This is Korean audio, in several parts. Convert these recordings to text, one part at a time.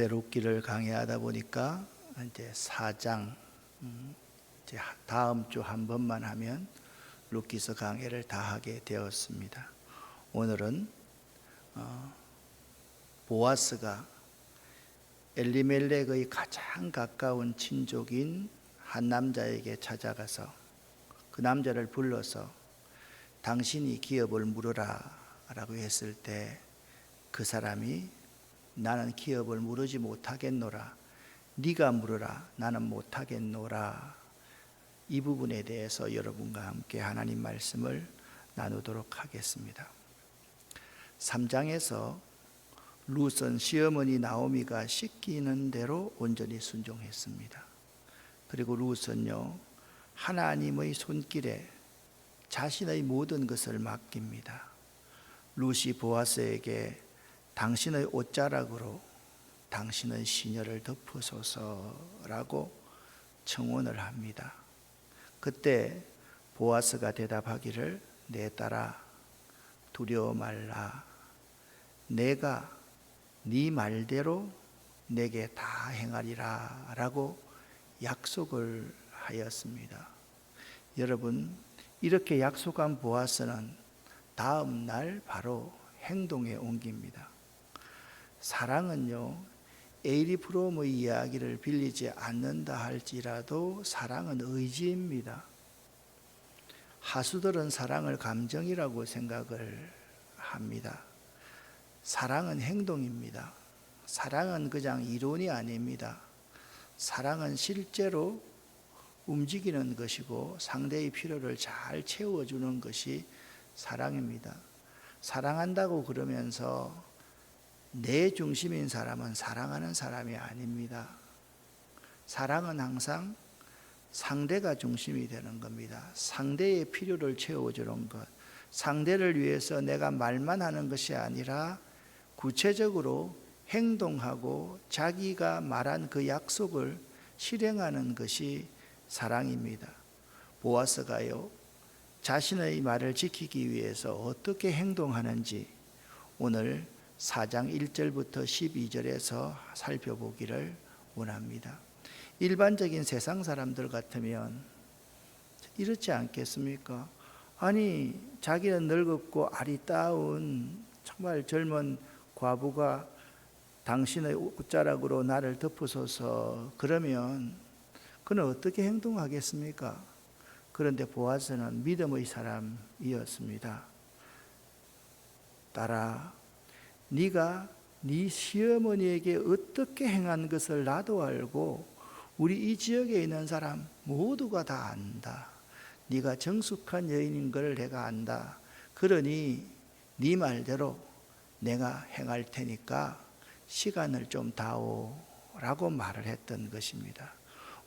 룻기를 강의하다 보니까 이제 4장 이제 다음 주 한 번만 하면 룻기서 강의를 다 하게 되었습니다. 오늘은 보아스가 엘리멜렉의 가장 가까운 친족인 한 남자에게 찾아가서 그 남자를 불러서 당신이 기업을 물으라 라고 했을 때 그 사람이 나는 기업을 물으지 못하겠노라, 네가 물으라, 나는 못하겠노라. 이 부분에 대해서 여러분과 함께 하나님 말씀을 나누도록 하겠습니다. 3장에서 룻은 시어머니 나오미가 시키는 대로 온전히 순종했습니다. 그리고 룻은요, 하나님의 손길에 자신의 모든 것을 맡깁니다. 룻이 보아스에게 당신의 옷자락으로 당신의 시녀를 덮으소서라고 청혼을 합니다. 그때 보아스가 대답하기를, 내 딸아, 두려워 말라. 내가 네 말대로 내게 다 행하리라 라고 약속을 하였습니다. 여러분, 이렇게 약속한 보아스는 다음 날 바로 행동에 옮깁니다. 사랑은요, 에이리 프롬의 이야기를 빌리지 않는다 할지라도 사랑은 의지입니다. 하수들은 사랑을 감정이라고 생각을 합니다. 사랑은 행동입니다. 사랑은 그냥 이론이 아닙니다. 사랑은 실제로 움직이는 것이고 상대의 필요를 잘 채워주는 것이 사랑입니다. 사랑한다고 그러면서 내 중심인 사람은 사랑하는 사람이 아닙니다. 사랑은 항상 상대가 중심이 되는 겁니다. 상대의 필요를 채워주는 것, 상대를 위해서 내가 말만 하는 것이 아니라 구체적으로 행동하고 자기가 말한 그 약속을 실행하는 것이 사랑입니다. 보아스가요, 자신의 말을 지키기 위해서 어떻게 행동하는지 오늘 4장 1절부터 12절에서 살펴보기를 원합니다. 일반적인 세상 사람들 같으면 이렇지 않겠습니까? 아니, 자기는 늙었고 아리따운 정말 젊은 과부가 당신의 옷자락으로 나를 덮으소서 그러면 그는 어떻게 행동하겠습니까? 그런데 보아스는 믿음의 사람이었습니다. 딸아, 네가 네 시어머니에게 어떻게 행한 것을 나도 알고 우리 이 지역에 있는 사람 모두가 다 안다. 네가 정숙한 여인인 걸 내가 안다. 그러니 네 말대로 내가 행할 테니까 시간을 좀 다오라고 말을 했던 것입니다.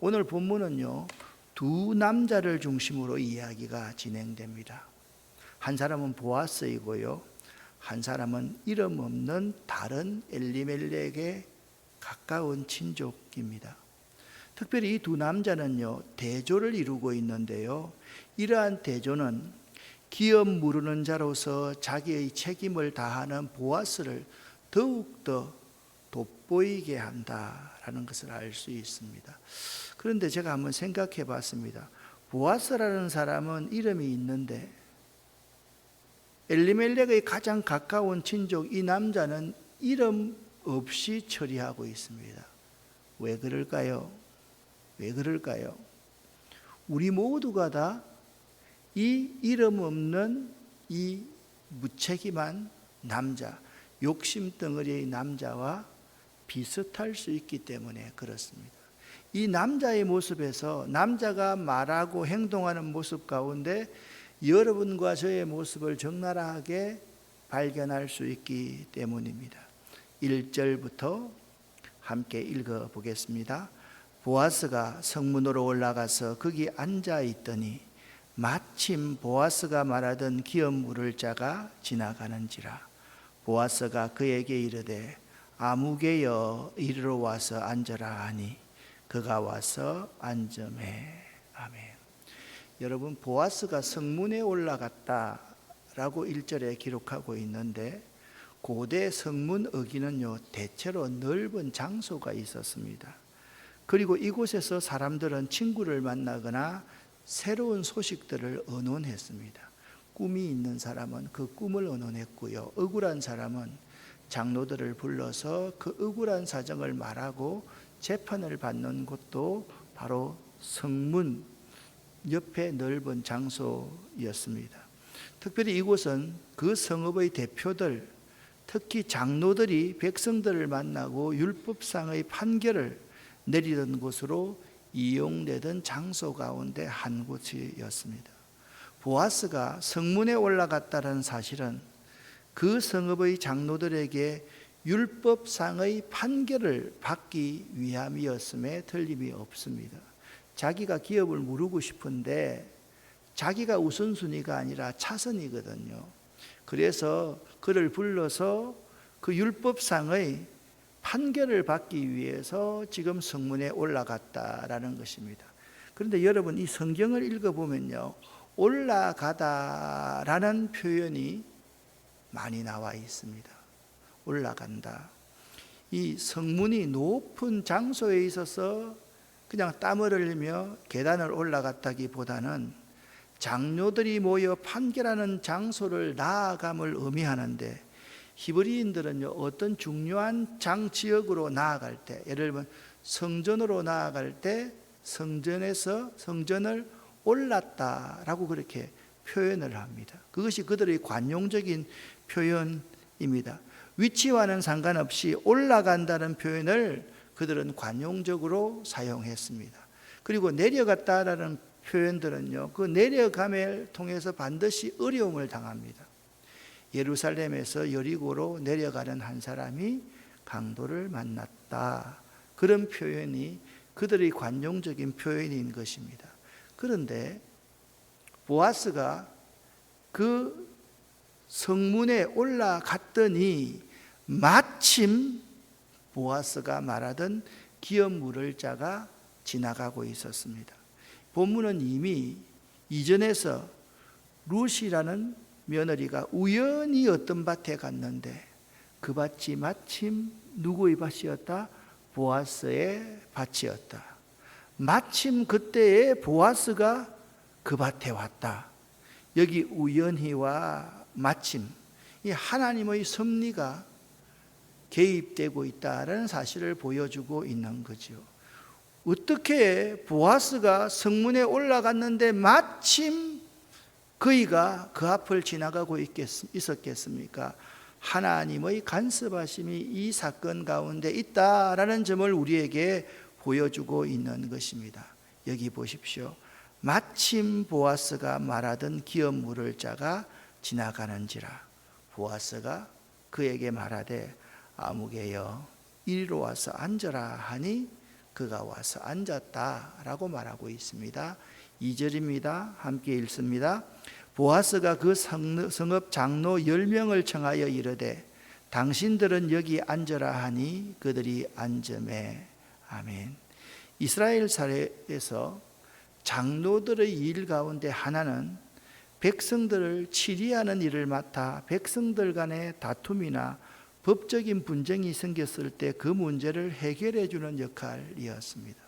오늘 본문은요, 두 남자를 중심으로 이야기가 진행됩니다. 한 사람은 보아스이고요, 한 사람은 이름 없는 다른 엘리멜렉의 가까운 친족입니다. 특별히 이 두 남자는요, 대조를 이루고 있는데요, 이러한 대조는 기업 무르는 자로서 자기의 책임을 다하는 보아스를 더욱더 돋보이게 한다라는 것을 알 수 있습니다. 그런데 제가 한번 생각해 봤습니다. 보아스라는 사람은 이름이 있는데 엘리멜렉의 가장 가까운 친족 이 남자는 이름 없이 처리하고 있습니다. 왜 그럴까요? 왜 그럴까요? 우리 모두가 다 이 이름 없는 이 무책임한 남자, 욕심 덩어리의 남자와 비슷할 수 있기 때문에 그렇습니다. 이 남자의 모습에서 남자가 말하고 행동하는 모습 가운데 여러분과 저의 모습을 적나라하게 발견할 수 있기 때문입니다. 1절부터 함께 읽어보겠습니다. 보아스가 성문으로 올라가서 거기 앉아 있더니 마침 보아스가 말하던 기업 물을 자가 지나가는지라. 보아스가 그에게 이르되 아무개여 이리로 와서 앉으라 하니 그가 와서 앉으매. 아멘. 여러분, 보아스가 성문에 올라갔다라고 1절에 기록하고 있는데 고대 성문어기는요, 대체로 넓은 장소가 있었습니다. 그리고 이곳에서 사람들은 친구를 만나거나 새로운 소식들을 의논했습니다. 꿈이 있는 사람은 그 꿈을 의논했고요, 억울한 사람은 장로들을 불러서 그 억울한 사정을 말하고 재판을 받는 곳도 바로 성문 옆에 넓은 장소였습니다. 특별히 이곳은 그 성읍의 대표들, 특히 장로들이 백성들을 만나고 율법상의 판결을 내리던 곳으로 이용되던 장소 가운데 한 곳이었습니다. 보아스가 성문에 올라갔다는 사실은 그 성읍의 장로들에게 율법상의 판결을 받기 위함이었음에 틀림이 없습니다. 자기가 기업을 무르고 싶은데 자기가 우선순위가 아니라 차선이거든요. 그래서 그를 불러서 그 율법상의 판결을 받기 위해서 지금 성문에 올라갔다라는 것입니다. 그런데 여러분, 이 성경을 읽어보면요, 올라가다라는 표현이 많이 나와 있습니다. 올라간다. 이 성문이 높은 장소에 있어서 그냥 땀을 흘리며 계단을 올라갔다기보다는 장로들이 모여 판결하는 장소를 나아감을 의미하는데, 히브리인들은요, 어떤 중요한 장지역으로 나아갈 때, 예를 들면 성전으로 나아갈 때 성전을 올랐다라고 그렇게 표현을 합니다. 그것이 그들의 관용적인 표현입니다. 위치와는 상관없이 올라간다는 표현을 그들은 관용적으로 사용했습니다. 그리고 내려갔다라는 표현들은요, 그 내려감을 통해서 반드시 어려움을 당합니다. 예루살렘에서 여리고로 내려가는 한 사람이 강도를 만났다, 그런 표현이 그들의 관용적인 표현인 것입니다. 그런데 보아스가 그 성문에 올라갔더니 마침 보아스가 말하던 기업 물을 자가 지나가고 있었습니다. 본문은 이미 이전에서 룻이라는 며느리가 우연히 어떤 밭에 갔는데 그 밭이 마침 누구의 밭이었다? 보아스의 밭이었다. 마침 그때에 보아스가 그 밭에 왔다. 여기 우연히와 마침, 이 하나님의 섭리가 개입되고 있다는 사실을 보여주고 있는 거죠. 어떻게 보아스가 성문에 올라갔는데 마침 그이가 그 앞을 지나가고 있었겠습니까? 하나님의 간섭하심이 이 사건 가운데 있다라는 점을 우리에게 보여주고 있는 것입니다. 여기 보십시오. 마침 보아스가 말하던 기업 물을 자가 지나가는지라. 보아스가 그에게 말하되 아무개여 이리로 와서 앉으라 하니 그가 와서 앉았다라고 말하고 있습니다. 2절입니다. 함께 읽습니다. 보아스가 그 성읍 장로 10명을 청하여 이르되 당신들은 여기 앉으라 하니 그들이 앉으매. 아멘. 이스라엘 사회에서 장로들의 일 가운데 하나는 백성들을 치리하는 일을 맡아 백성들 간의 다툼이나 법적인 분쟁이 생겼을 때 그 문제를 해결해 주는 역할이었습니다.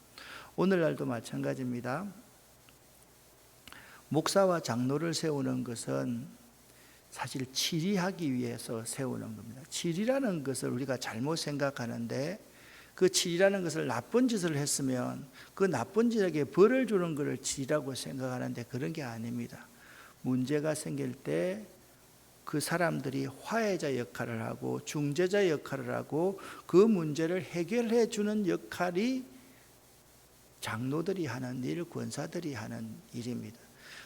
오늘날도 마찬가지입니다. 목사와 장로를 세우는 것은 사실 치리하기 위해서 세우는 겁니다. 치리라는 것을 우리가 잘못 생각하는데, 그 치리라는 것을 나쁜 짓을 했으면 그 나쁜 짓에게 벌을 주는 것을 치리라고 생각하는데 그런 게 아닙니다. 문제가 생길 때 그 사람들이 화해자 역할을 하고 중재자 역할을 하고 그 문제를 해결해 주는 역할이 장로들이 하는 일, 권사들이 하는 일입니다.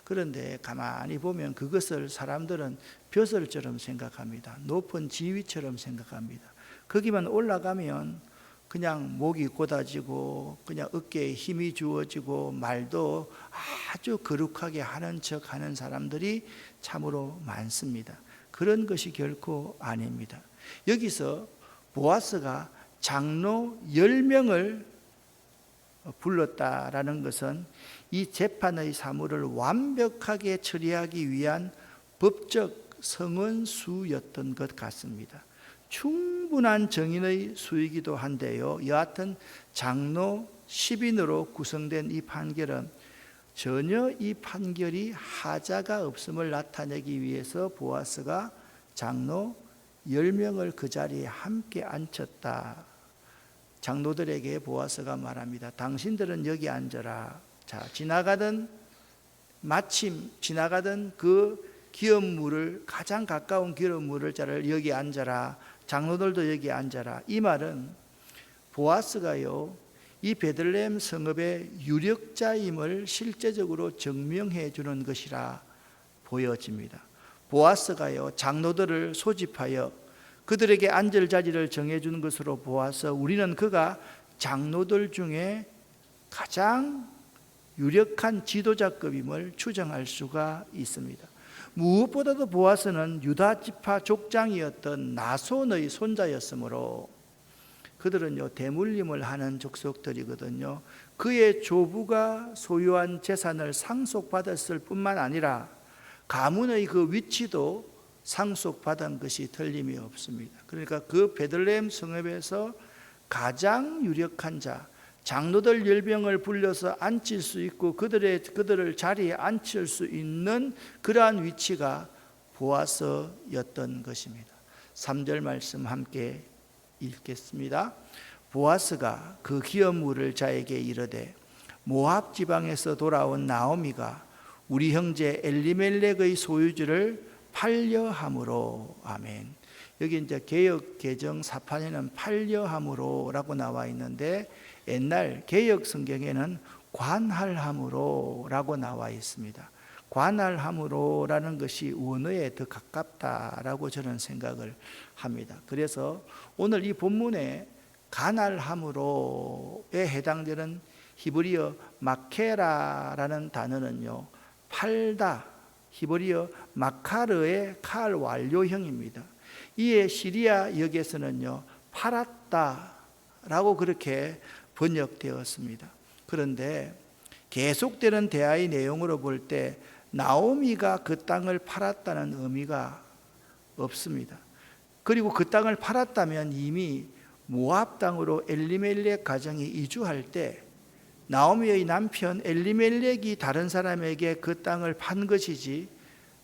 그런데 가만히 보면 그것을 사람들은 벼슬처럼 생각합니다. 높은 지위처럼 생각합니다. 거기만 올라가면 그냥 목이 곧아지고 그냥 어깨에 힘이 주어지고 말도 아주 거룩하게 하는 척 하는 사람들이 참으로 많습니다. 그런 것이 결코 아닙니다. 여기서 보아스가 장로 10명을 불렀다라는 것은 이 재판의 사무를 완벽하게 처리하기 위한 법적 성원수였던 것 같습니다. 충분한 정인의 수이기도 한데요. 여하튼 장로 10인으로 구성된 이 판결은 전혀 이 판결이 하자가 없음을 나타내기 위해서 보아스가 장로 10명을 그 자리에 함께 앉혔다. 장로들에게 보아스가 말합니다. 당신들은 여기 앉아라. 자, 마침 지나가던 그 기업물을, 가장 가까운 기업물을 자를 여기 앉아라. 장로들도 여기 앉아라. 이 말은 보아스가요, 이 베들레헴 성읍의 유력자임을 실제적으로 증명해 주는 것이라 보여집니다. 보아스가요, 장로들을 소집하여 그들에게 앉을 자리를 정해준 것으로 보아서 우리는 그가 장로들 중에 가장 유력한 지도자급임을 추정할 수가 있습니다. 무엇보다도 보아스는 유다 지파 족장이었던 나손의 손자였으므로 그들은요, 대물림을 하는 족속들이거든요. 그의 조부가 소유한 재산을 상속받았을 뿐만 아니라 가문의 그 위치도 상속받은 것이 틀림이 없습니다. 그러니까 그 베들레헴 성읍에서 가장 유력한 자, 장로들 10명을 불러서 앉힐 수 있고 그들을 자리에 앉힐 수 있는 그러한 위치가 보아스였던 것입니다. 3절 말씀 함께 읽겠습니다. 보아스가 그 기업물을 자에게 이르되 모압 지방에서 돌아온 나오미가 우리 형제 엘리멜렉의 소유지를 팔려함으로. 아멘. 여기 이제 개역 개정 사판에는 팔려함으로라고 나와 있는데 옛날 개역 성경에는 관할함으로라고 나와 있습니다. 관할함으로라는 것이 원어에 더 가깝다라고 저는 생각을 합니다. 그래서 오늘 이 본문에 관할함으로에 해당되는 히브리어 마케라라는 단어는요, 팔다, 히브리어 마카르의 칼 완료형입니다. 이에 시리아 역에서는요, 팔았다라고 그렇게 번역되었습니다. 그런데 계속되는 대화의 내용으로 볼 때 나오미가 그 땅을 팔았다는 의미가 없습니다. 그리고 그 땅을 팔았다면 이미 모압 땅으로 엘리멜렉 가정이 이주할 때 나오미의 남편 엘리멜렉이 다른 사람에게 그 땅을 판 것이지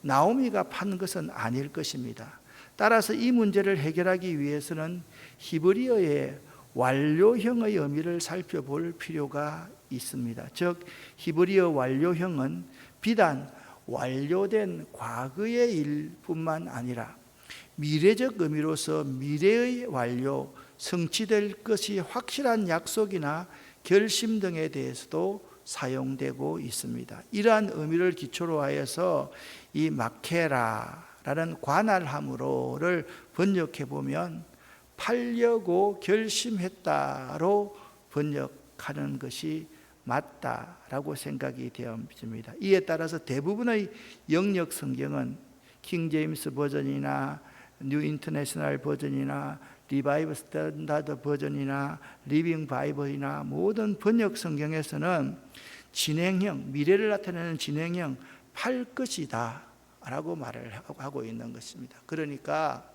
나오미가 판 것은 아닐 것입니다. 따라서 이 문제를 해결하기 위해서는 히브리어의 완료형의 의미를 살펴볼 필요가 있습니다. 즉 히브리어 완료형은 비단 완료된 과거의 일뿐만 아니라 미래적 의미로서 미래의 완료, 성취될 것이 확실한 약속이나 결심 등에 대해서도 사용되고 있습니다. 이러한 의미를 기초로 하여서 이 마케라라는 관할함으로를 번역해 보면 팔려고 결심했다로 번역하는 것이 맞다라고 생각이 되어집니다. 이에 따라서 대부분의 영역 성경은 킹 제임스 버전이나 뉴 인터내셔널 버전이나 리바이브 스탠다드 버전이나 리빙 바이블이나 모든 번역 성경에서는 진행형, 미래를 나타내는 진행형 팔 것이다 라고 말을 하고 있는 것입니다. 그러니까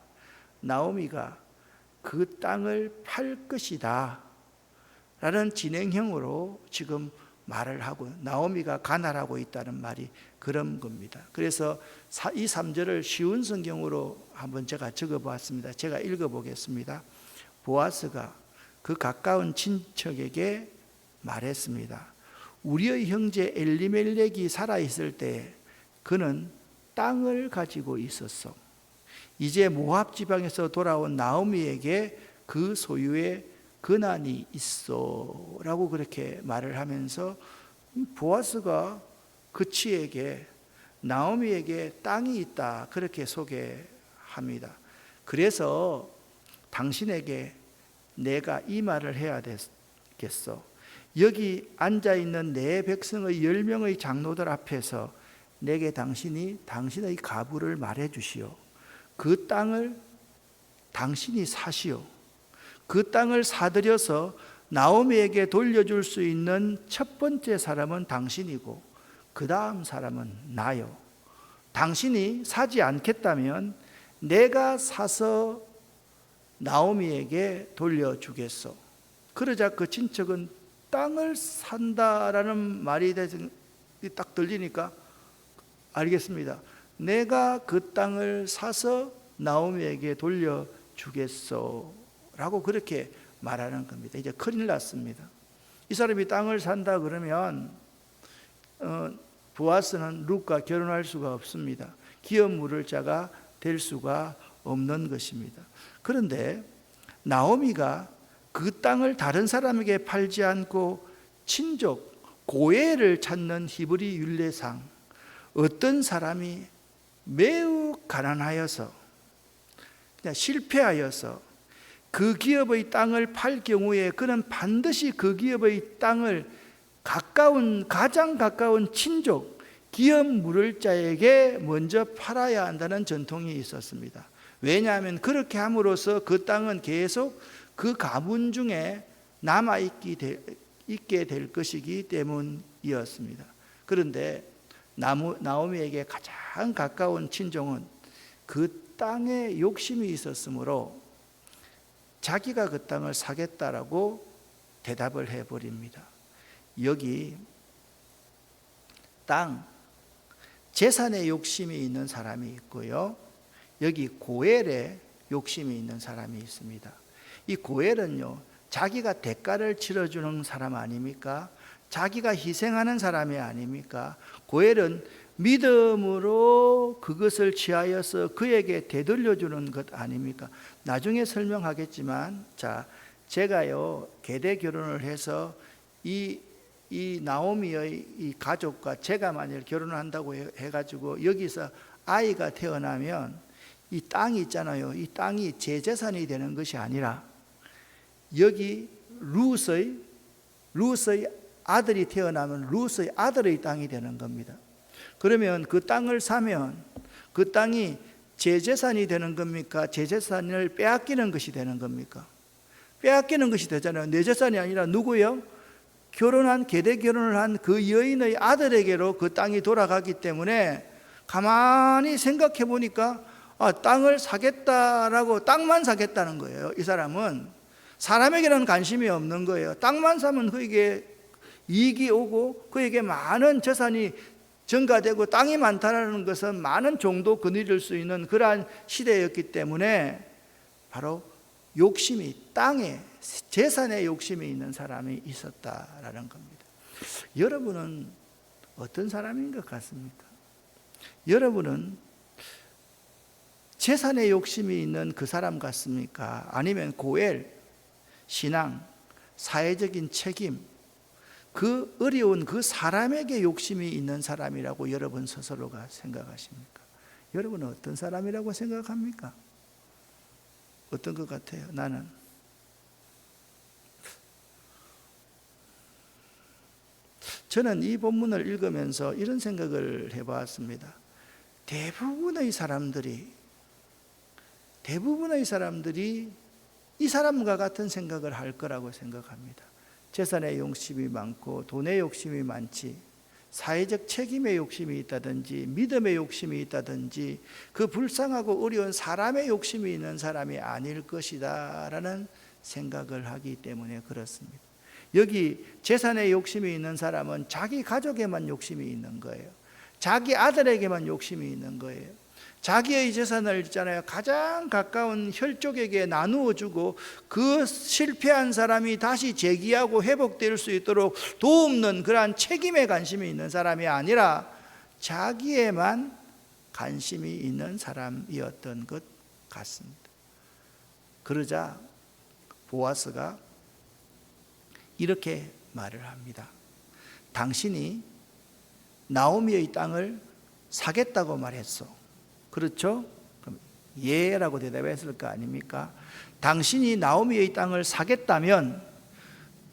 나오미가 그 땅을 팔 것이다 라는 진행형으로 지금 말을 하고 나오미가 관할하고 있다는 말이 그런 겁니다. 그래서 이 3절을 쉬운 성경으로 한번 제가 적어보았습니다. 제가 읽어보겠습니다. 보아스가 그 가까운 친척에게 말했습니다. 우리의 형제 엘리멜렉이 살아있을 때 그는 땅을 가지고 있었어. 이제 모압 지방에서 돌아온 나오미에게 그 소유의 근한이 있어 라고 그렇게 말을 하면서 보아스가 그치에게 나오미에게 땅이 있다 그렇게 소개합니다. 그래서 당신에게 내가 이 말을 해야 되겠어. 여기 앉아있는 내 백성의 10명의 장로들 앞에서 내게 당신의 가부를 말해 주시오. 그 땅을 당신이 사시오. 그 땅을 사들여서 나오미에게 돌려줄 수 있는 첫 번째 사람은 당신이고 그 다음 사람은 나요. 당신이 사지 않겠다면 내가 사서 나오미에게 돌려주겠소. 그러자 그 친척은 땅을 산다라는 말이 딱 들리니까 알겠습니다. 내가 그 땅을 사서 나오미에게 돌려주겠소 라고 그렇게 말하는 겁니다. 이제 큰일 났습니다. 이 사람이 땅을 산다 그러면 보아스는 룻과 결혼할 수가 없습니다. 기업 물을 자가 될 수가 없는 것입니다. 그런데 나오미가 그 땅을 다른 사람에게 팔지 않고 친족 고엘을 찾는 히브리 율례상 어떤 사람이 매우 가난하여서 그냥 실패하여서 그 기업의 땅을 팔 경우에 그는 반드시 그 기업의 땅을 가장 가까운 친족 기업 물을 자에게 먼저 팔아야 한다는 전통이 있었습니다. 왜냐하면 그렇게 함으로써 그 땅은 계속 그 가문 중에 남아있게 될 것이기 때문이었습니다. 그런데 나오미에게 가장 가까운 친족은 그 땅에 욕심이 있었으므로 자기가 그 땅을 사겠다라고 대답을 해버립니다. 여기 땅, 재산에 욕심이 있는 사람이 있고요. 여기 고엘에 욕심이 있는 사람이 있습니다. 이 고엘은요, 자기가 대가를 치러주는 사람 아닙니까? 자기가 희생하는 사람이 아닙니까? 고엘은 믿음으로 그것을 취하여서 그에게 되돌려주는 것 아닙니까? 나중에 설명하겠지만, 제가요 계대 결혼을 해서 이 나오미의 이 가족과 제가 만일 결혼을 한다고 해가지고 여기서 아이가 태어나면 이 땅이 있잖아요. 이 땅이 제 재산이 되는 것이 아니라 여기 룻의 아들이 태어나면 룻의 아들의 땅이 되는 겁니다. 그러면 그 땅을 사면 그 땅이 제 재산이 되는 겁니까? 제 재산을 빼앗기는 것이 되는 겁니까? 빼앗기는 것이 되잖아요. 내 재산이 아니라 누구요? 계대 결혼을 한 그 여인의 아들에게로 그 땅이 돌아가기 때문에 가만히 생각해 보니까 땅을 사겠다라고 땅만 사겠다는 거예요. 이 사람은 사람에게는 관심이 없는 거예요. 땅만 사면 그에게 이익이 오고 그에게 많은 재산이 증가되고 땅이 많다는 것은 많은 종도 거느릴 수 있는 그러한 시대였기 때문에 바로 욕심이 땅에 재산에 욕심이 있는 사람이 있었다라는 겁니다. 여러분은 어떤 사람인 것 같습니까? 여러분은 재산에 욕심이 있는 그 사람 같습니까? 아니면 고엘, 신앙, 사회적인 책임, 그 어려운 그 사람에게 욕심이 있는 사람이라고 여러분 스스로가 생각하십니까? 여러분은 어떤 사람이라고 생각합니까? 어떤 것 같아요? 나는 저는 이 본문을 읽으면서 이런 생각을 해봤습니다. 대부분의 사람들이 이 사람과 같은 생각을 할 거라고 생각합니다. 재산에 욕심이 많고 돈에 욕심이 많지, 사회적 책임에 욕심이 있다든지 믿음에 욕심이 있다든지 그 불쌍하고 어려운 사람의 욕심이 있는 사람이 아닐 것이다 라는 생각을 하기 때문에 그렇습니다. 여기 재산에 욕심이 있는 사람은 자기 가족에만 욕심이 있는 거예요. 자기 아들에게만 욕심이 있는 거예요. 자기의 재산을 있잖아요, 가장 가까운 혈족에게 나누어 주고 그 실패한 사람이 다시 재기하고 회복될 수 있도록 도움는 그러한 책임에 관심이 있는 사람이 아니라 자기에만 관심이 있는 사람이었던 것 같습니다. 그러자 보아스가 이렇게 말을 합니다. 당신이 나오미의 땅을 사겠다고 말했어. 그렇죠? 그럼 예라고 대답했을 거 아닙니까? 당신이 나오미의 땅을 사겠다면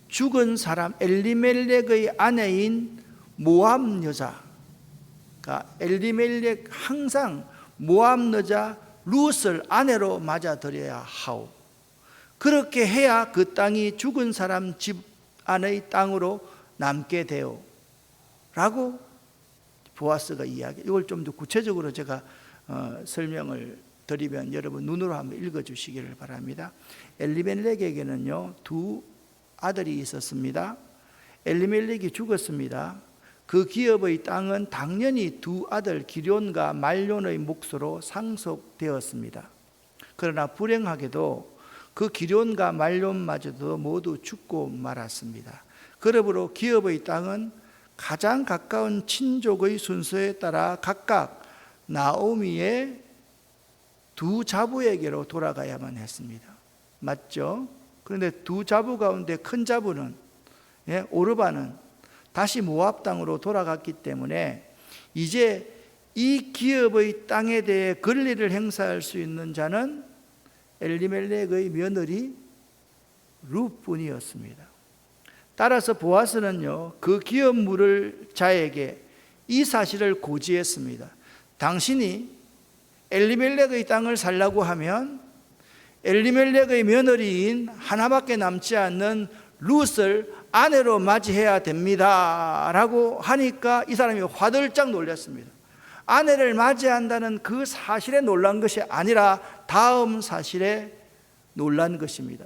죽은 사람 엘리멜렉의 아내인 모압 여자, 그러니까 엘리멜렉 항상 모압 여자 룻을 아내로 맞아들여야 하오. 그렇게 해야 그 땅이 죽은 사람 집 안의 땅으로 남게 되오 라고 보아스가 이야기. 이걸 좀 더 구체적으로 제가 설명을 드리면 여러분 눈으로 한번 읽어주시기를 바랍니다. 엘리멜렉에게는요 2 아들이 있었습니다. 엘리멜렉이 죽었습니다. 그 기업의 땅은 당연히 2 아들 기럨과 말론의 몫으로 상속되었습니다. 그러나 불행하게도 그 기럨과 말론마저도 모두 죽고 말았습니다. 그러므로 기업의 땅은 가장 가까운 친족의 순서에 따라 각각 나오미의 2 자부에게로 돌아가야만 했습니다. 맞죠? 그런데 2 자부 가운데 큰 자부는 오르바는 다시 모압 땅으로 돌아갔기 때문에 이제 이 기업의 땅에 대해 권리를 행사할 수 있는 자는 엘리멜렉의 며느리 룻뿐이었습니다. 따라서 보아스는요 그 기업 물을 자에게 이 사실을 고지했습니다. 당신이 엘리멜렉의 땅을 살라고 하면 엘리멜렉의 며느리인 하나밖에 남지 않는 룻을 아내로 맞이해야 됩니다 라고 하니까 이 사람이 화들짝 놀랐습니다. 아내를 맞이한다는 그 사실에 놀란 것이 아니라 다음 사실에 놀란 것입니다.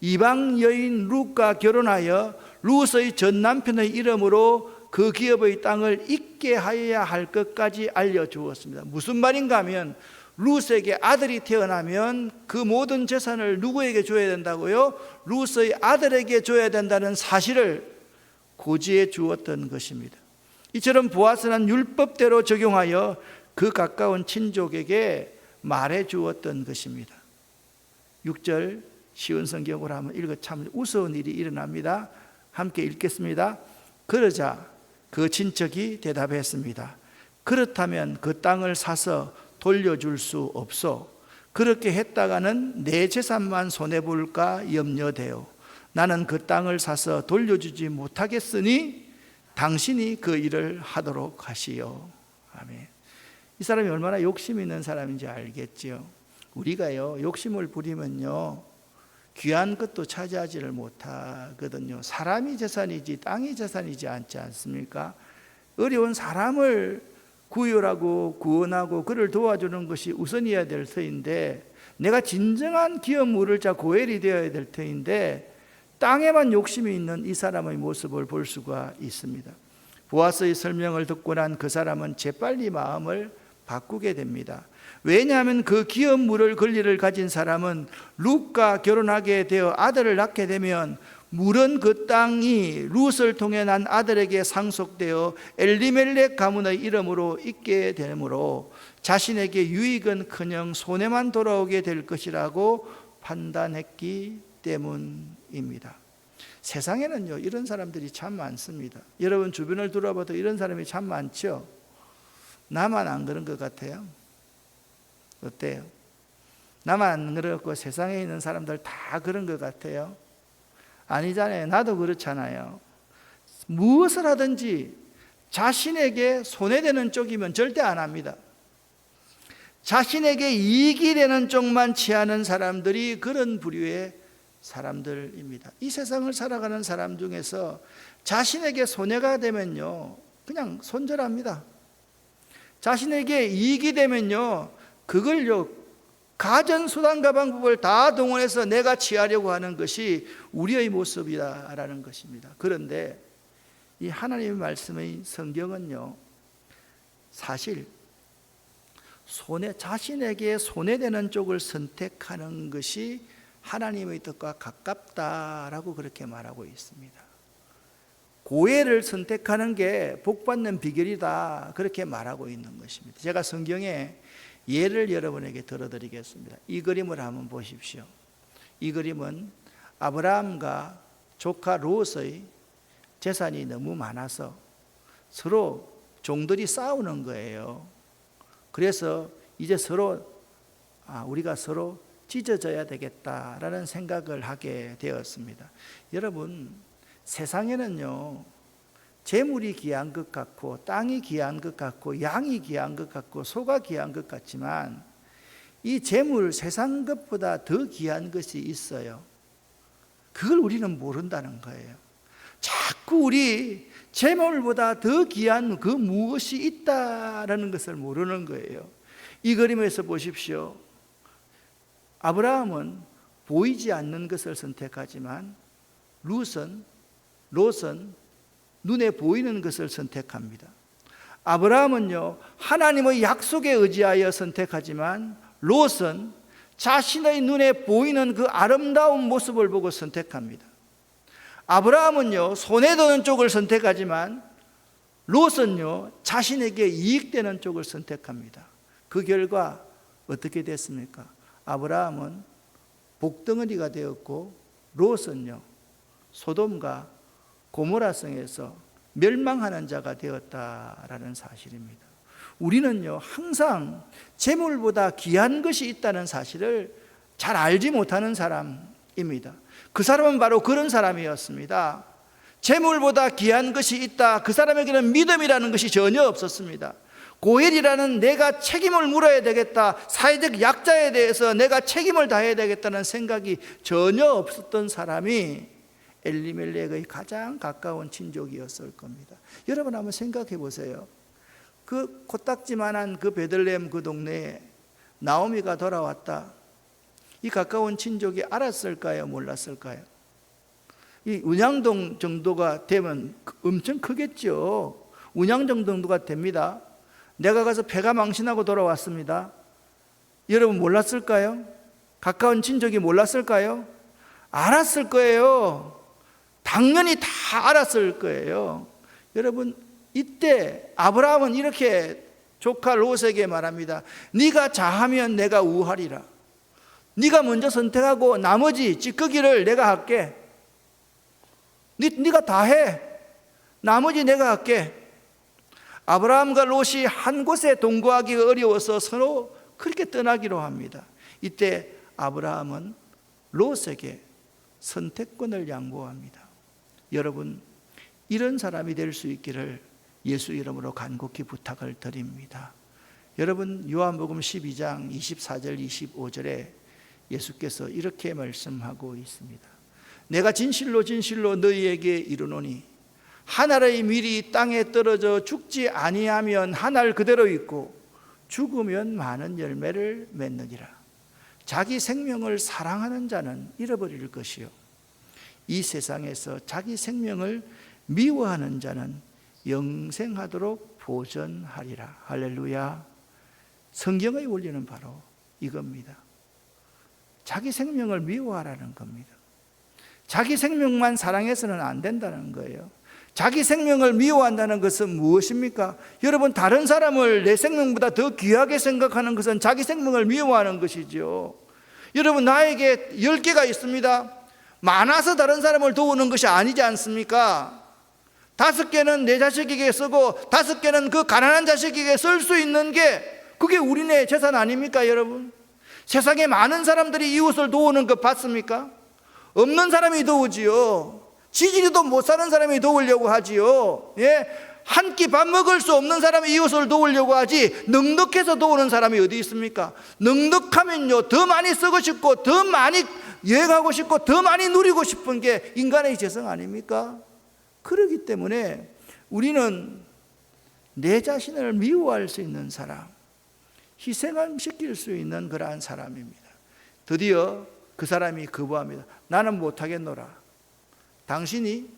이방 여인 룻과 결혼하여 룻의 전 남편의 이름으로 그 기업의 땅을 잇게 하여야 할 것까지 알려주었습니다. 무슨 말인가 하면 룻에게 아들이 태어나면 그 모든 재산을 누구에게 줘야 된다고요? 룻의 아들에게 줘야 된다는 사실을 고지해 주었던 것입니다. 이처럼 보아스는 율법대로 적용하여 그 가까운 친족에게 말해 주었던 것입니다. 6절 쉬운 성경으로 한번 읽어 참 우스운 일이 일어납니다. 함께 읽겠습니다. 그러자 그 친척이 대답했습니다. 그렇다면 그 땅을 사서 돌려줄 수 없소. 그렇게 했다가는 내 재산만 손해볼까 염려되어 나는 그 땅을 사서 돌려주지 못하겠으니 당신이 그 일을 하도록 하시오. 아멘. 이 사람이 얼마나 욕심 있는 사람인지 알겠지요. 우리가요 욕심을 부리면요 귀한 것도 차지하지를 못하거든요. 사람이 재산이지 땅이 재산이지 않지 않습니까? 어려운 사람을 구휼하고 구원하고 그를 도와주는 것이 우선이어야 될 터인데 내가 진정한 기업 물을 자 고엘이 되어야 될 터인데 땅에만 욕심이 있는 이 사람의 모습을 볼 수가 있습니다. 보아스의 설명을 듣고 난 그 사람은 재빨리 마음을 바꾸게 됩니다. 왜냐하면 그 기업 물을 권리를 가진 사람은 룻과 결혼하게 되어 아들을 낳게 되면 물은 그 땅이 룻을 통해 난 아들에게 상속되어 엘리멜렉 가문의 이름으로 있게 되므로 자신에게 유익은커녕 손해만 돌아오게 될 것이라고 판단했기 때문입니다. 세상에는요 이런 사람들이 참 많습니다. 여러분 주변을 돌아봐도 이런 사람이 참 많죠. 나만 안 그런 것 같아요? 어때요? 나만 안 그렇고 세상에 있는 사람들 다 그런 것 같아요? 아니잖아요. 나도 그렇잖아요. 무엇을 하든지 자신에게 손해되는 쪽이면 절대 안 합니다. 자신에게 이익이 되는 쪽만 취하는 사람들이 그런 부류의 사람들입니다. 이 세상을 살아가는 사람 중에서 자신에게 손해가 되면요 그냥 손절합니다. 자신에게 이익이 되면요 그걸요 가전수단과 방법을 다 동원해서 내가 취하려고 하는 것이 우리의 모습이라는 것입니다. 그런데 이 하나님의 말씀의 성경은요 사실 자신에게 손해되는 쪽을 선택하는 것이 하나님의 뜻과 가깝다라고 그렇게 말하고 있습니다. 고해를 선택하는 게 복받는 비결이다 그렇게 말하고 있는 것입니다. 제가 성경에 예를 여러분에게 들어드리겠습니다. 이 그림을 한번 보십시오. 이 그림은 아브라함과 조카 롯의 재산이 너무 많아서 서로 종들이 싸우는 거예요. 그래서 이제 우리가 서로 찢어져야 되겠다라는 생각을 하게 되었습니다. 여러분 세상에는요 재물이 귀한 것 같고 땅이 귀한 것 같고 양이 귀한 것 같고 소가 귀한 것 같지만 이 재물 세상 것보다 더 귀한 것이 있어요. 그걸 우리는 모른다는 거예요. 자꾸 우리 재물보다 더 귀한 그 무엇이 있다라는 것을 모르는 거예요. 이 그림에서 보십시오. 아브라함은 보이지 않는 것을 선택하지만 롯은 눈에 보이는 것을 선택합니다. 아브라함은요, 하나님의 약속에 의지하여 선택하지만 롯은 자신의 눈에 보이는 그 아름다운 모습을 보고 선택합니다. 아브라함은요, 손해 드는 쪽을 선택하지만 롯은요, 자신에게 이익되는 쪽을 선택합니다. 그 결과 어떻게 됐습니까? 아브라함은 복덩어리가 되었고 롯은요, 소돔과 고모라성에서 멸망하는 자가 되었다라는 사실입니다. 우리는요, 항상 재물보다 귀한 것이 있다는 사실을 잘 알지 못하는 사람입니다. 그 사람은 바로 그런 사람이었습니다. 재물보다 귀한 것이 있다. 그 사람에게는 믿음이라는 것이 전혀 없었습니다. 고엘이라는 내가 책임을 물어야 되겠다, 사회적 약자에 대해서 내가 책임을 다해야 되겠다는 생각이 전혀 없었던 사람이 엘리멜렉의 가장 가까운 친족이었을 겁니다. 여러분 한번 생각해 보세요. 그 코딱지만한 그 베들레헴 그 동네에 나오미가 돌아왔다. 이 가까운 친족이 알았을까요? 몰랐을까요? 이 운양동 정도가 되면 엄청 크겠죠. 운양동 정도가 됩니다. 내가 가서 배가 망신하고 돌아왔습니다. 여러분 몰랐을까요? 가까운 친족이 몰랐을까요? 알았을 거예요. 당연히 다 알았을 거예요. 여러분, 이때 아브라함은 이렇게 조카 롯에게 말합니다. 네가 자하면 내가 우하리라. 네가 먼저 선택하고 나머지 찌꺼기를 내가 할게. 네가 다 해. 나머지 내가 할게. 아브라함과 롯이 한 곳에 동거하기가 어려워서 서로 그렇게 떠나기로 합니다. 이때 아브라함은 롯에게 선택권을 양보합니다. 여러분, 이런 사람이 될 수 있기를 예수 이름으로 간곡히 부탁을 드립니다. 여러분, 요한복음 12장 24절 25절에 예수께서 이렇게 말씀하고 있습니다. 내가 진실로 진실로 너희에게 이르노니 한 알의 밀이 땅에 떨어져 죽지 아니하면 한 알 그대로 있고 죽으면 많은 열매를 맺느니라. 자기 생명을 사랑하는 자는 잃어버릴 것이요 이 세상에서 자기 생명을 미워하는 자는 영생하도록 보전하리라. 할렐루야. 성경의 원리는 바로 이겁니다. 자기 생명을 미워하라는 겁니다. 자기 생명만 사랑해서는 안 된다는 거예요. 자기 생명을 미워한다는 것은 무엇입니까? 여러분, 다른 사람을 내 생명보다 더 귀하게 생각하는 것은 자기 생명을 미워하는 것이죠. 여러분, 나에게 10개가 있습니다. 많아서 다른 사람을 도우는 것이 아니지 않습니까? 5개는 내 자식에게 쓰고 5개는 그 가난한 자식에게 쓸 수 있는 게 그게 우리네 재산 아닙니까, 여러분? 세상에 많은 사람들이 이웃을 도우는 것 봤습니까? 없는 사람이 도우지요. 지지리도 못 사는 사람이 도우려고 하지요. 예? 한 끼 밥 먹을 수 없는 사람이 이웃을 도우려고 하지 넉넉해서 도우는 사람이 어디 있습니까? 넉넉하면요 더 많이 쓰고 싶고 더 많이 여행하고 싶고 더 많이 누리고 싶은 게 인간의 재성 아닙니까? 그렇기 때문에 우리는 내 자신을 미워할 수 있는 사람, 희생시킬 수 있는 그러한 사람입니다. 드디어 그 사람이 거부합니다. 나는 못하겠노라. 당신이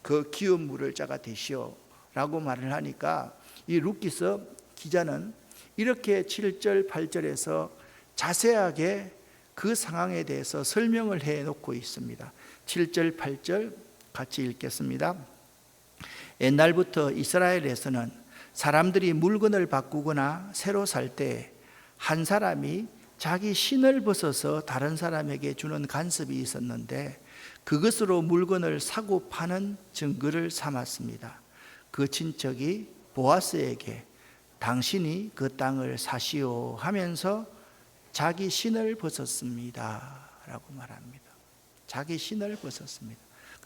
그 기운 물을 자가 되시오 라고 말을 하니까 이 룻기서 기자는 이렇게 7절 8절에서 자세하게 그 상황에 대해서 설명을 해놓고 있습니다. 7절 8절 같이 읽겠습니다. 옛날부터 이스라엘에서는 사람들이 물건을 바꾸거나 새로 살 때 한 사람이 자기 신을 벗어서 다른 사람에게 주는 간섭이 있었는데 그것으로 물건을 사고 파는 증거를 삼았습니다. 그 친척이 보아스에게 당신이 그 땅을 사시오 하면서 자기 신을 벗었습니다 라고 말합니다. 자기 신을 벗었습니다.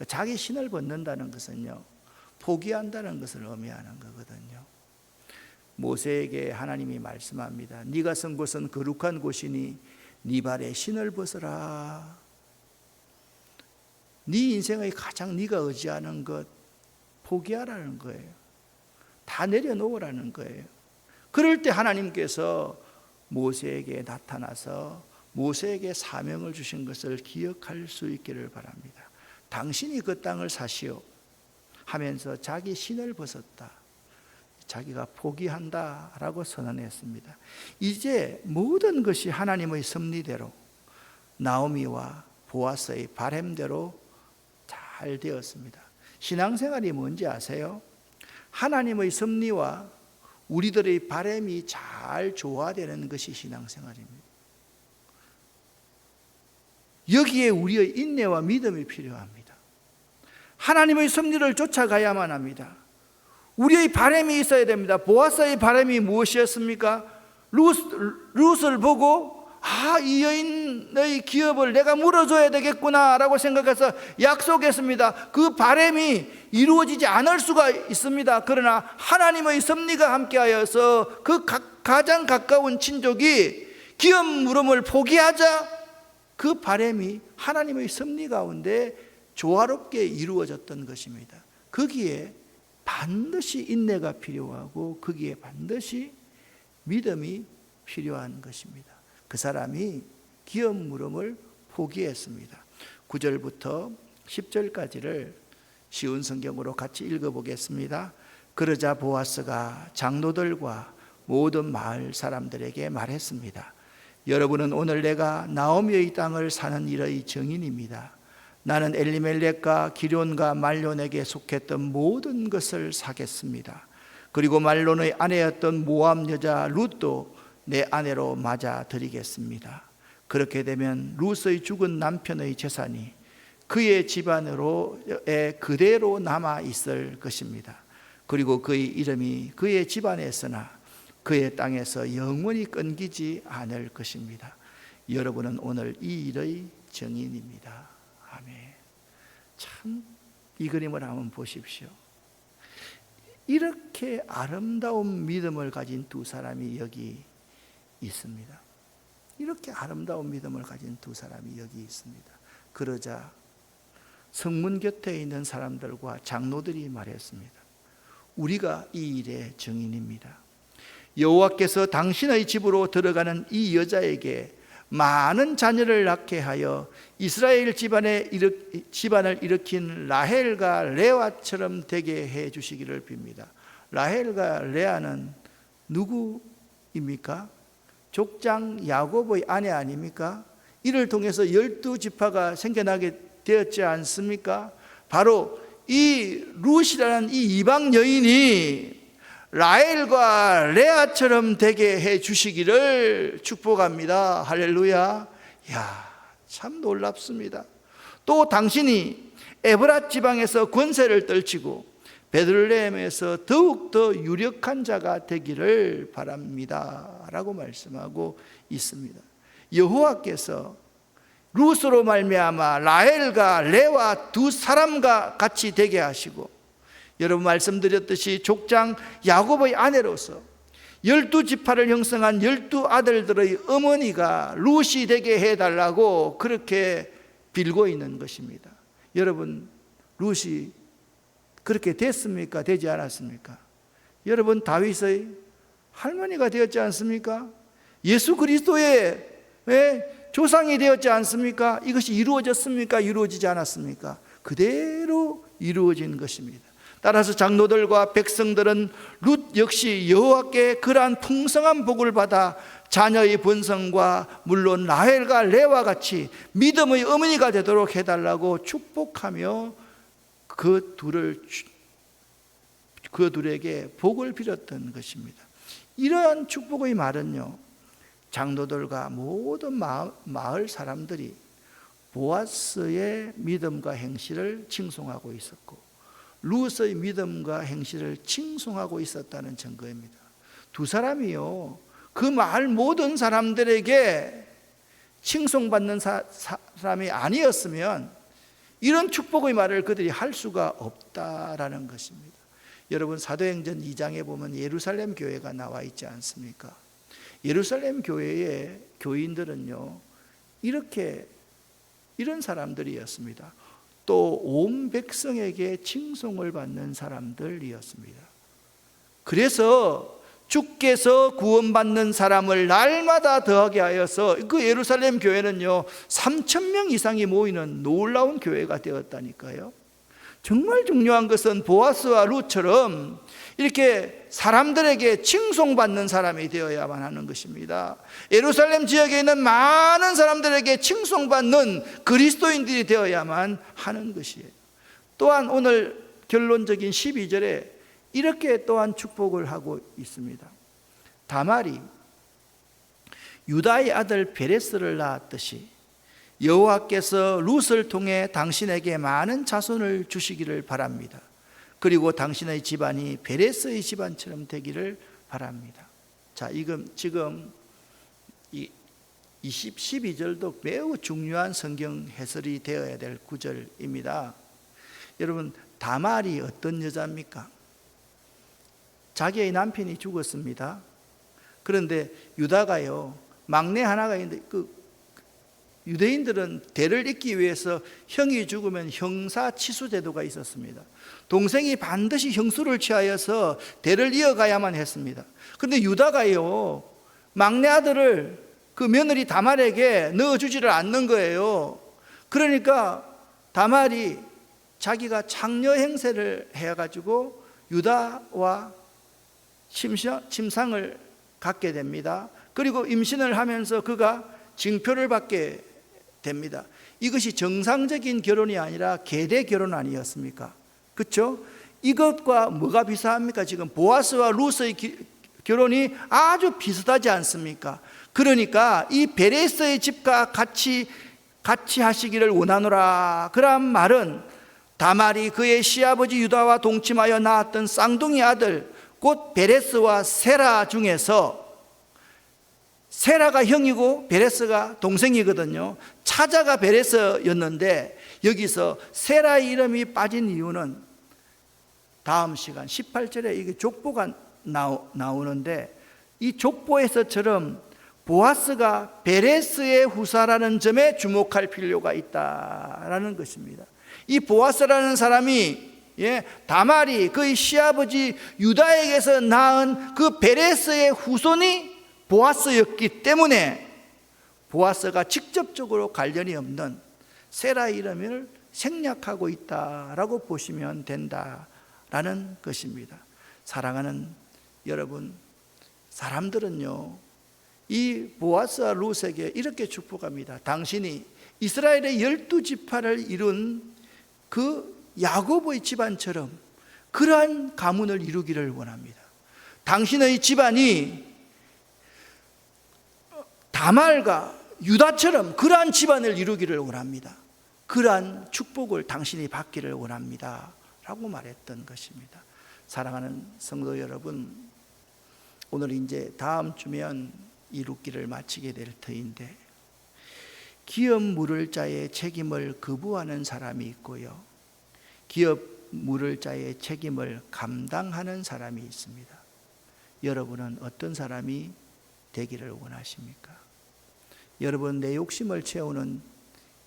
자기 신을 벗는다는 것은요 포기한다는 것을 의미하는 거거든요. 모세에게 하나님이 말씀합니다. 네가 선 곳은 거룩한 곳이니 네 발에 신을 벗어라. 네 인생의 가장 네가 의지하는 것 포기하라는 거예요. 다 내려놓으라는 거예요. 그럴 때 하나님께서 모세에게 나타나서 모세에게 사명을 주신 것을 기억할 수 있기를 바랍니다. 당신이 그 땅을 사시오 하면서 자기 신을 벗었다. 자기가 포기한다라고 선언했습니다. 이제 모든 것이 하나님의 섭리대로, 나오미와 보아스의 바램대로 잘 되었습니다. 신앙생활이 뭔지 아세요? 하나님의 섭리와 우리들의 바램이 잘 조화되는 것이 신앙생활입니다. 여기에 우리의 인내와 믿음이 필요합니다. 하나님의 섭리를 쫓아가야만 합니다. 우리의 바람이 있어야 됩니다. 보아스의 바람이 무엇이었습니까? 룻을 보고 이 여인의 기업을 내가 물어줘야 되겠구나 라고 생각해서 약속했습니다. 그 바람이 이루어지지 않을 수가 있습니다. 그러나 하나님의 섭리가 함께하여서 그 가장 가까운 친족이 기업 물음을 포기하자 그 바람이 하나님의 섭리 가운데 조화롭게 이루어졌던 것입니다. 거기에 반드시 인내가 필요하고 거기에 반드시 믿음이 필요한 것입니다. 그 사람이 기업 물음을 포기했습니다. 9절부터 10절까지를 쉬운 성경으로 같이 읽어보겠습니다. 그러자 보아스가 장로들과 모든 마을 사람들에게 말했습니다. 여러분은 오늘 내가 나오미의 땅을 사는 일의 증인입니다. 나는 엘리멜렉과 기럨과 말론에게 속했던 모든 것을 사겠습니다. 그리고 말론의 아내였던 모압 여자 룻도 내 아내로 맞아 드리겠습니다. 그렇게 되면 룻의 죽은 남편의 재산이 그의 집안으로에 그대로 남아 있을 것입니다. 그리고 그의 이름이 그의 집안에서나 그의 땅에서 영원히 끊기지 않을 것입니다. 여러분은 오늘 이 일의 증인입니다. 아멘. 참, 이 그림을 한번 보십시오. 이렇게 아름다운 믿음을 가진 두 사람이 여기 있습니다. 이렇게 아름다운 믿음을 가진 두 사람이 여기 있습니다. 그러자 성문 곁에 있는 사람들과 장로들이 말했습니다. 우리가 이 일의 증인입니다. 여호와께서 당신의 집으로 들어가는 이 여자에게 많은 자녀를 낳게 하여 이스라엘 집안을 일으킨 라헬과 레아처럼 되게 해 주시기를 빕니다. 라헬과 레아는 누구입니까? 족장 야곱의 아내 아닙니까? 이를 통해서 12지파가 생겨나게 되었지 않습니까? 바로 이 룻이라는 이 이방 여인이 라헬과 레아처럼 되게 해 주시기를 축복합니다. 할렐루야. 참 놀랍습니다. 또 당신이 에브랏 지방에서 권세를 떨치고 베들레헴에서 더욱더 유력한 자가 되기를 바랍니다 라고 말씀하고 있습니다. 여호와께서 룻으로 말미암아 라헬과 레와 두 사람과 같이 되게 하시고, 여러분 말씀드렸듯이 족장 야곱의 아내로서 12지파를 형성한 12아들들의 어머니가 룻이 되게 해달라고 그렇게 빌고 있는 것입니다. 여러분, 룻이 그렇게 됐습니까? 되지 않았습니까? 여러분, 다윗의 할머니가 되었지 않습니까? 예수 그리스도의 조상이 되었지 않습니까? 이것이 이루어졌습니까? 이루어지지 않았습니까? 그대로 이루어진 것입니다. 따라서 장로들과 백성들은 룻 역시 여호와께 그러한 풍성한 복을 받아 자녀의 번성과 물론 라헬과 레와 같이 믿음의 어머니가 되도록 해달라고 축복하며 그 둘에게 복을 빌었던 것입니다. 이러한 축복의 말은요, 장로들과 모든 마을 사람들이 보아스의 믿음과 행실을 칭송하고 있었고 룻의 믿음과 행실을 칭송하고 있었다는 증거입니다. 두 사람이요, 그 마을 모든 사람들에게 칭송받는 사람이 아니었으면 이런 축복의 말을 그들이 할 수가 없다라는 것입니다. 여러분, 사도행전 2장에 보면 예루살렘 교회가 나와 있지 않습니까? 예루살렘 교회의 교인들은요, 이런 사람들이었습니다. 또 온 백성에게 칭송을 받는 사람들이었습니다. 그래서 주께서 구원받는 사람을 날마다 더하게 하여서 그 예루살렘 교회는요 3,000명 이상이 모이는 놀라운 교회가 되었다니까요. 정말 중요한 것은 보아스와 룻처럼 이렇게 사람들에게 칭송받는 사람이 되어야만 하는 것입니다. 예루살렘 지역에 있는 많은 사람들에게 칭송받는 그리스도인들이 되어야만 하는 것이에요. 또한 오늘 결론적인 12절에 이렇게 또한 축복을 하고 있습니다. 다말이 유다의 아들 베레스를 낳았듯이 여호와께서 룻을 통해 당신에게 많은 자손을 주시기를 바랍니다. 그리고 당신의 집안이 베레스의 집안처럼 되기를 바랍니다. 자, 지금 이 12절도 매우 중요한 성경 해설이 되어야 될 구절입니다. 여러분, 다말이 어떤 여자입니까? 자기의 남편이 죽었습니다. 그런데 유다가요 막내 하나가 있는데 유대인들은 대를 잇기 위해서 형이 죽으면 형사 치수 제도가 있었습니다. 동생이 반드시 형수를 취하여서 대를 이어가야만 했습니다. 그런데 유다가요 막내 아들을 그 며느리 다말에게 넣어주지를 않는 거예요. 그러니까 다말이 자기가 창녀 행세를 해가지고 유다와 침상을 갖게 됩니다. 그리고 임신을 하면서 그가 징표를 받게 됩니다. 이것이 정상적인 결혼이 아니라 계대 결혼 아니었습니까? 그렇죠? 이것과 뭐가 비슷합니까? 지금 보아스와 룻의 결혼이 아주 비슷하지 않습니까? 그러니까 이 베레스의 집과 같이 하시기를 원하노라. 그런 말은 다말이 그의 시아버지 유다와 동침하여 낳았던 쌍둥이 아들 곧 베레스와 세라 중에서 세라가 형이고 베레스가 동생이거든요. 차자가 베레스였는데 여기서 세라의 이름이 빠진 이유는 다음 시간 18절에 이게 족보가 나오는데 이 족보에서처럼 보아스가 베레스의 후사라는 점에 주목할 필요가 있다라는 것입니다. 이 보아스라는 사람이 다말이 그의 시아버지 유다에게서 낳은 그 베레스의 후손이 보아스였기 때문에 보아스가 직접적으로 관련이 없는 세라의 이름을 생략하고 있다라고 보시면 된다라는 것입니다. 사랑하는 여러분, 사람들은요 이 보아스와 룻에게 이렇게 축복합니다. 당신이 이스라엘의 12지파를 이룬 그 야곱의 집안처럼 그러한 가문을 이루기를 원합니다. 당신의 집안이 다말과 유다처럼 그러한 집안을 이루기를 원합니다. 그러한 축복을 당신이 받기를 원합니다 라고 말했던 것입니다. 사랑하는 성도 여러분, 오늘 이제 다음 주면 이 룻기를 마치게 될 터인데 기업 물을 자의 책임을 거부하는 사람이 있고요, 기업 물을 자의 책임을 감당하는 사람이 있습니다. 여러분은 어떤 사람이 되기를 원하십니까? 여러분, 내 욕심을 채우는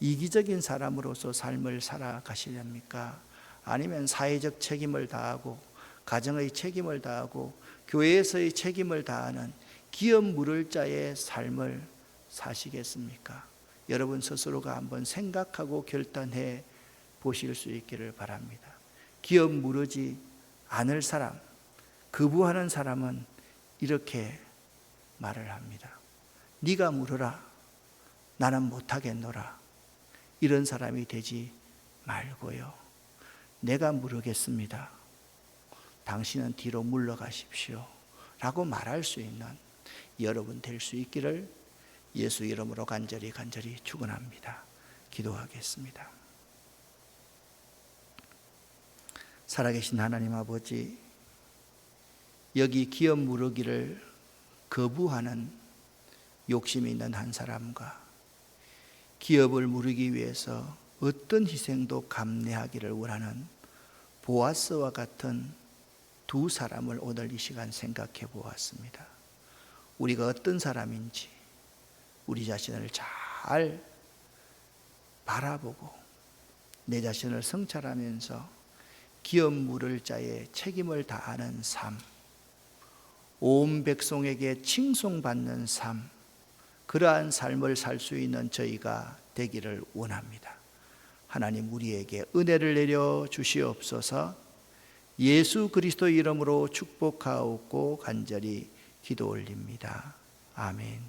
이기적인 사람으로서 삶을 살아가시렵니까? 아니면 사회적 책임을 다하고 가정의 책임을 다하고 교회에서의 책임을 다하는 기업 물을 자의 삶을 사시겠습니까? 여러분 스스로가 한번 생각하고 결단해 보실 수 있기를 바랍니다. 기업 무르지 않을 사람, 거부하는 사람은 이렇게 말을 합니다. 네가 물으라, 나는 못하겠노라. 이런 사람이 되지 말고요, 내가 물으겠습니다, 당신은 뒤로 물러가십시오 라고 말할 수 있는 여러분 될 수 있기를 예수 이름으로 간절히 축원합니다. 기도하겠습니다. 살아계신 하나님 아버지, 여기 기업 무르기를 거부하는 욕심이 있는 한 사람과 기업을 무르기 위해서 어떤 희생도 감내하기를 원하는 보아스와 같은 두 사람을 오늘 이 시간 생각해 보았습니다. 우리가 어떤 사람인지 우리 자신을 잘 바라보고 내 자신을 성찰하면서 기업 물을 자의 책임을 다하는 삶, 온 백성에게 칭송받는 삶, 그러한 삶을 살 수 있는 저희가 되기를 원합니다. 하나님 우리에게 은혜를 내려 주시옵소서. 예수 그리스도 이름으로 축복하옵고 간절히 기도 올립니다. 아멘.